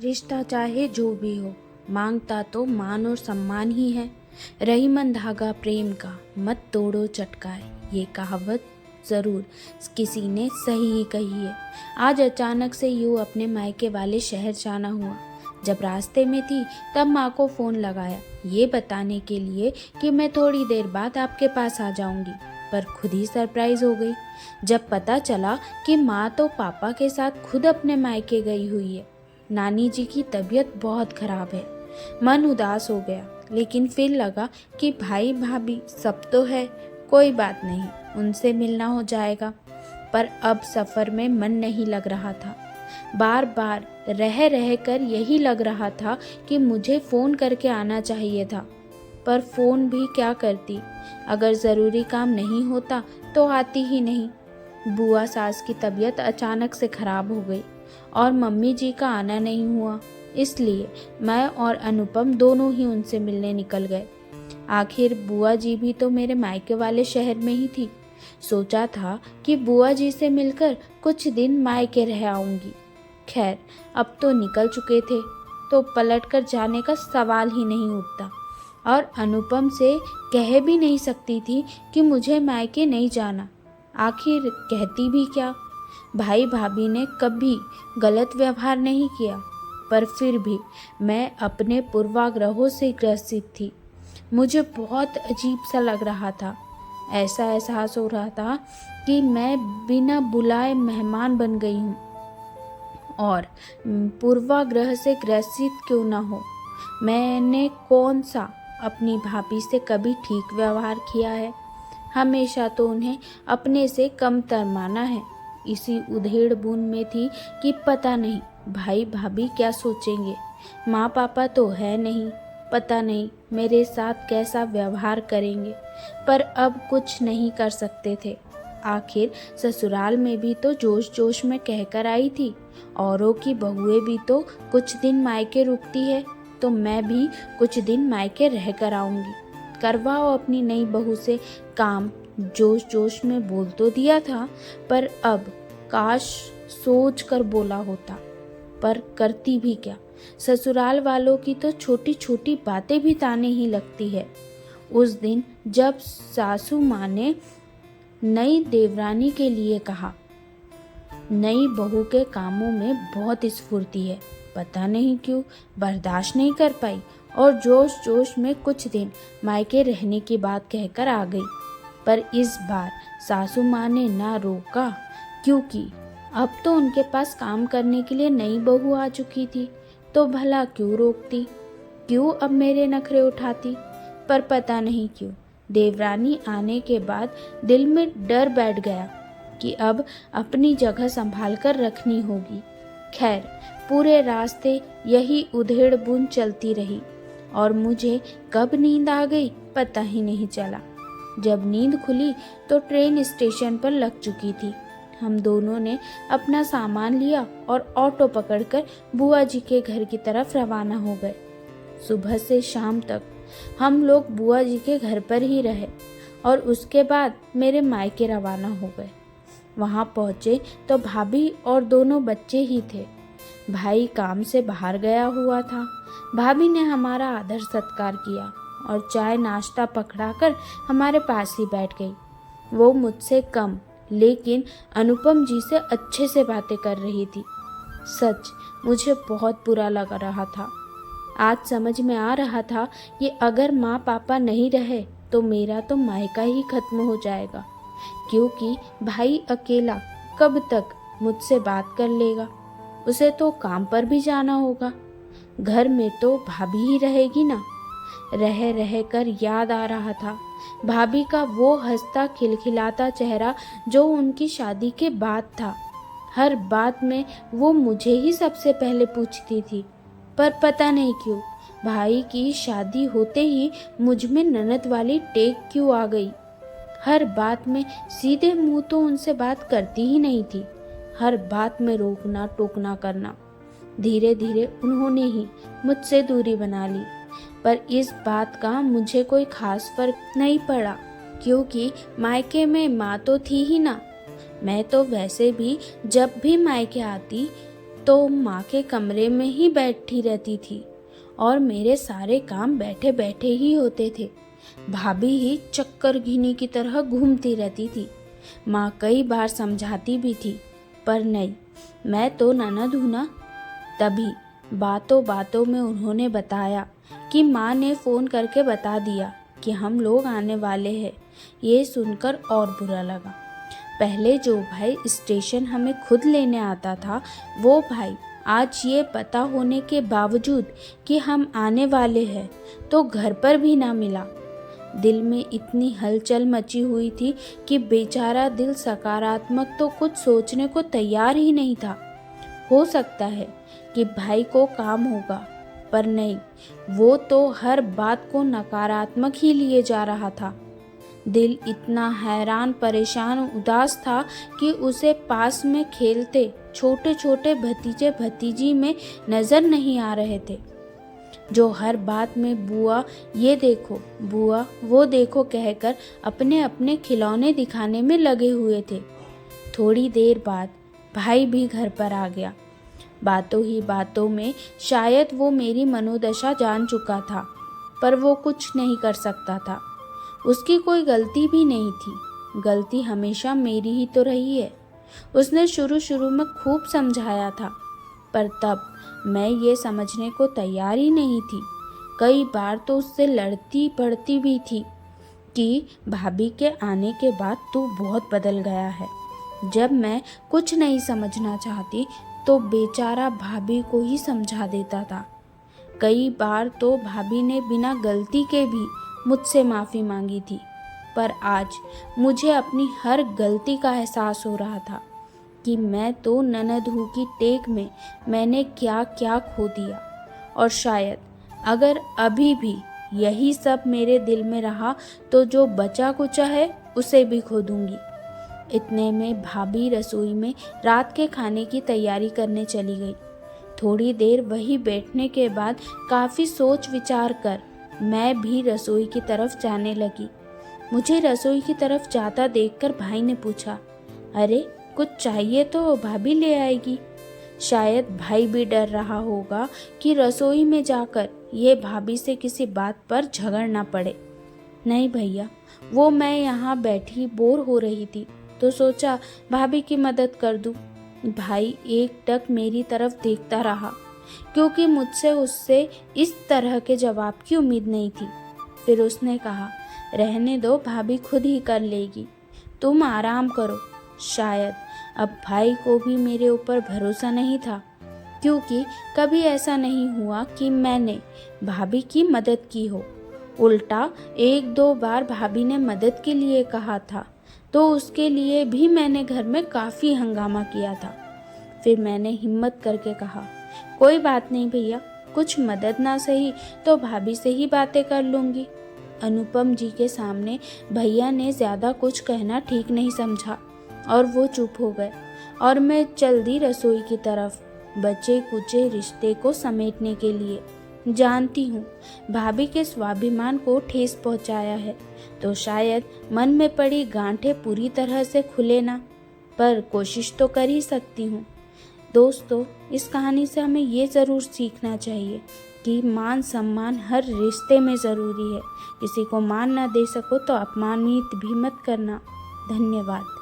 रिश्ता चाहे जो भी हो, मांगता तो मान और सम्मान ही है। रहीमन धागा प्रेम का, मत तोड़ो चटकाए, ये कहावत ज़रूर किसी ने सही ही कही है। आज अचानक से यूँ अपने मायके वाले शहर जाना हुआ। जब रास्ते में थी तब माँ को फ़ोन लगाया, ये बताने के लिए कि मैं थोड़ी देर बाद आपके पास आ जाऊंगी, पर खुद ही सरप्राइज हो गई जब पता चला कि माँ तो पापा के साथ खुद अपने मायके गई हुई है। नानी जी की तबीयत बहुत खराब है। मन उदास हो गया, लेकिन फिर लगा कि भाई भाभी सब तो है, कोई बात नहीं, उनसे मिलना हो जाएगा। पर अब सफ़र में मन नहीं लग रहा था। बार बार रह रह कर यही लग रहा था कि मुझे फ़ोन करके आना चाहिए था, पर फ़ोन भी क्या करती, अगर ज़रूरी काम नहीं होता तो आती ही नहीं। बुआ सास की तबीयत अचानक से खराब हो गई और मम्मी जी का आना नहीं हुआ, इसलिए मैं और अनुपम दोनों ही उनसे मिलने निकल गए। आखिर बुआ जी भी तो मेरे मायके वाले शहर में ही थी। सोचा था कि बुआ जी से मिलकर कुछ दिन मायके रह आऊंगी। खैर, अब तो निकल चुके थे तो पलटकर जाने का सवाल ही नहीं उठता, और अनुपम से कह भी नहीं सकती थी कि मुझे मायके नहीं जाना। आखिर कहती भी क्या। भाई भाभी ने कभी गलत व्यवहार नहीं किया, पर फिर भी मैं अपने पूर्वाग्रहों से ग्रसित थी। मुझे बहुत अजीब सा लग रहा था। ऐसा एहसास हो रहा था कि मैं बिना बुलाए मेहमान बन गई हूँ, और पूर्वाग्रह से ग्रसित क्यों न हो। मैंने कौन सा अपनी भाभी से कभी ठीक व्यवहार किया है? हमेशा तो उन्हें अपने से कमतर माना है। इसी उधेड़ बुन में थी कि पता नहीं भाई भाभी क्या सोचेंगे। माँ पापा तो है नहीं, पता नहीं मेरे साथ कैसा व्यवहार करेंगे, पर अब कुछ नहीं कर सकते थे। आखिर ससुराल में भी तो जोश जोश में कहकर आई थी, औरों की बहुएं भी तो कुछ दिन मायके रुकती है, तो मैं भी कुछ दिन मायके रह कर आऊंगी। करवाओ अपनी नई बहू से काम, जोश जोश में बोल तो दिया था, पर अब काश सोच कर बोला होता, पर करती भी क्या। ससुराल वालों की तो छोटी छोटी बातें भी ताने ही लगती है। उस दिन जब सासू माँ ने नई देवरानी के लिए कहा, नई बहू के कामों में बहुत स्फूर्ति है, पता नहीं क्यों बर्दाश्त नहीं कर पाई और जोश जोश में कुछ दिन मायके रहने की बात कहकर आ गई। पर इस बार सासू माँ ने ना रोका, क्योंकि अब तो उनके पास काम करने के लिए नई बहू आ चुकी थी, तो भला क्यों रोकती, क्यों अब मेरे नखरे उठाती। पर पता नहीं क्यों देवरानी आने के बाद दिल में डर बैठ गया कि अब अपनी जगह संभाल कर रखनी होगी। खैर, पूरे रास्ते यही उधेड़ बुन चलती रही और मुझे कब नींद आ गई पता ही नहीं चला। जब नींद खुली तो ट्रेन स्टेशन पर लग चुकी थी। हम दोनों ने अपना सामान लिया और ऑटो पकड़कर बुआ जी के घर की तरफ रवाना हो गए। सुबह से शाम तक हम लोग बुआ जी के घर पर ही रहे और उसके बाद मेरे मायके रवाना हो गए। वहाँ पहुँचे तो भाभी और दोनों बच्चे ही थे। भाई काम से बाहर गया हुआ था। भाभी ने हमारा आदर सत्कार किया और चाय नाश्ता पकड़ाकर हमारे पास ही बैठ गई। वो मुझसे कम लेकिन अनुपम जी से अच्छे से बातें कर रही थी। सच, मुझे बहुत बुरा लग रहा था। आज समझ में आ रहा था कि अगर माँ पापा नहीं रहे तो मेरा तो मायका ही खत्म हो जाएगा, क्योंकि भाई अकेला कब तक मुझसे बात कर लेगा। उसे तो काम पर भी जाना होगा। घर में तो भाभी ही रहेगी ना। रह रह कर याद आ रहा था भाभी का वो हंसता खिलखिलाता चेहरा जो उनकी शादी के बाद था। हर बात में वो मुझे ही सबसे पहले पूछती थी, पर पता नहीं क्यों भाई की शादी होते ही मुझ में ननद वाली टेक क्यों आ गई। हर बात में सीधे मुंह तो उनसे बात करती ही नहीं थी, हर बात में रोकना टोकना करना। धीरे धीरे उन्होंने ही मुझसे दूरी बना ली, पर इस बात का मुझे कोई खास फर्क नहीं पड़ा, क्योंकि मायके में माँ तो थी ही ना। मैं तो वैसे भी जब भी मायके आती तो माँ के कमरे में ही बैठी रहती थी और मेरे सारे काम बैठे बैठे ही होते थे। भाभी ही चक्करघिनी की तरह घूमती रहती थी। माँ कई बार समझाती भी थी, पर नहीं, मैं तो ननद हूँ ना। तभी बातों बातों में उन्होंने बताया कि माँ ने फ़ोन करके बता दिया कि हम लोग आने वाले हैं। ये सुनकर और बुरा लगा। पहले जो भाई स्टेशन हमें खुद लेने आता था, वो भाई आज ये पता होने के बावजूद कि हम आने वाले हैं तो घर पर भी ना मिला। दिल में इतनी हलचल मची हुई थी कि बेचारा दिल सकारात्मक तो कुछ सोचने को तैयार ही नहीं था। हो सकता है कि भाई को काम होगा, पर नहीं, वो तो हर बात को नकारात्मक ही लिए जा रहा था। दिल इतना हैरान, परेशान, उदास था कि उसे पास में खेलते छोटे छोटे भतीजे भतीजी में नजर नहीं आ रहे थे, जो हर बात में बुआ ये देखो, बुआ वो देखो कहकर अपने अपने खिलौने दिखाने में लगे हुए थे। थोड़ी देर बाद भाई भी घर पर आ गया। बातों ही बातों में शायद वो मेरी मनोदशा जान चुका था, पर वो कुछ नहीं कर सकता था। उसकी कोई गलती भी नहीं थी, गलती हमेशा मेरी ही तो रही है। उसने शुरू शुरू में खूब समझाया था, पर तब मैं ये समझने को तैयार ही नहीं थी। कई बार तो उससे लड़ती पड़ती भी थी कि भाभी के आने के बाद तू बहुत बदल गया है। जब मैं कुछ नहीं समझना चाहती तो बेचारा भाभी को ही समझा देता था। कई बार तो भाभी ने बिना गलती के भी मुझसे माफ़ी मांगी थी, पर आज मुझे अपनी हर गलती का एहसास हो रहा था कि मैं तो ननद हूँ की टेक में मैंने क्या क्या खो दिया। और शायद अगर अभी भी यही सब मेरे दिल में रहा तो जो बचा कुचा है उसे भी खो दूंगी। इतने में भाभी रसोई में रात के खाने की तैयारी करने चली गई। थोड़ी देर वही बैठने के बाद काफ़ी सोच विचार कर मैं भी रसोई की तरफ जाने लगी। मुझे रसोई की तरफ जाता देखकर भाई ने पूछा, अरे कुछ चाहिए तो भाभी ले आएगी। शायद भाई भी डर रहा होगा कि रसोई में जाकर ये भाभी से किसी बात पर झगड़ ना पड़े। नहीं भैया, वो मैं यहाँ बैठी बोर हो रही थी तो सोचा भाभी की मदद कर दूँ। भाई एकटक मेरी तरफ देखता रहा, क्योंकि मुझसे उससे इस तरह के जवाब की उम्मीद नहीं थी। फिर उसने कहा, रहने दो, भाभी खुद ही कर लेगी, तुम आराम करो। शायद अब भाई को भी मेरे ऊपर भरोसा नहीं था, क्योंकि कभी ऐसा नहीं हुआ कि मैंने भाभी की मदद की हो। उल्टा एक दो बार भाभी ने मदद के लिए कहा था तो उसके लिए भी मैंने घर में काफ़ी हंगामा किया था। फिर मैंने हिम्मत करके कहा, कोई बात नहीं भैया, कुछ मदद ना सही तो भाभी से ही बातें कर लूँगी। अनुपम जी के सामने भैया ने ज़्यादा कुछ कहना ठीक नहीं समझा और वो चुप हो गए और मैं चल दी रसोई की तरफ, बचे कुचे रिश्ते को समेटने के लिए। जानती हूँ भाभी के स्वाभिमान को ठेस पहुँचाया है तो शायद मन में पड़ी गांठें पूरी तरह से खुले ना, पर कोशिश तो कर ही सकती हूँ। दोस्तों, इस कहानी से हमें ये ज़रूर सीखना चाहिए कि मान सम्मान हर रिश्ते में ज़रूरी है। किसी को मान ना दे सको तो अपमानित भी मत करना। धन्यवाद।